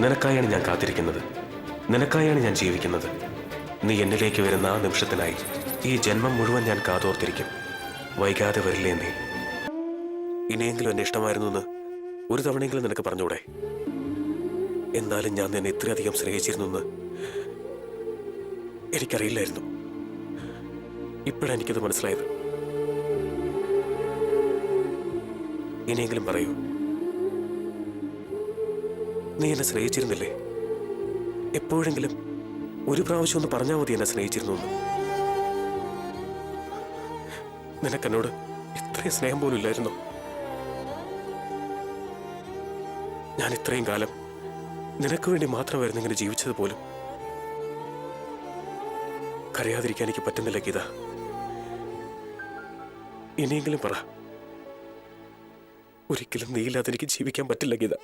നിനക്കായാണ് ഞാൻ കാത്തിരിക്കുന്നത്, നിനക്കായാണ് ഞാൻ ജീവിക്കുന്നത്. നീ എന്നിലേക്ക് വരുന്ന ആ നിമിഷത്തിനായി ഈ ജന്മം മുഴുവൻ ഞാൻ കാതോർത്തിരിക്കും. വൈകാതെ വരില്ലേ നീ? ഇനിയെങ്കിലും എന്നെ ഇഷ്ടമായിരുന്നു എന്ന് ഒരു തവണയെങ്കിലും നിനക്ക് പറഞ്ഞൂടെ? എന്നാലും ഞാൻ നിന്നെ ഇത്രയധികം സ്നേഹിച്ചിരുന്നു എന്ന് എനിക്കറിയില്ലായിരുന്നു. ഇപ്പോഴാണ് എനിക്കത് മനസ്സിലായത്. ഇനിയെങ്കിലും പറയൂ, നീ എന്നെ സ്നേഹിച്ചിരുന്നില്ലേ? എപ്പോഴെങ്കിലും ഒരു പ്രാവശ്യം ഒന്ന് പറഞ്ഞാൽ മതി എന്നെ സ്നേഹിച്ചിരുന്നു എന്ന്. നിനക്കെന്നോട് ഇത്രയും സ്നേഹം പോലും ഇല്ലായിരുന്നോ? ഞാൻ ഇത്രയും കാലം നിനക്ക് വേണ്ടി മാത്രമായിരുന്നു ഇങ്ങനെ ജീവിച്ചത് പോലും. കരയാതിരിക്കാൻ എനിക്ക് പറ്റുന്നില്ല ഗീത. ഇനിയെങ്കിലും പറ, ഒരിക്കലും നീയില്ലാതെ എനിക്ക് ജീവിക്കാൻ പറ്റില്ല ഗീത.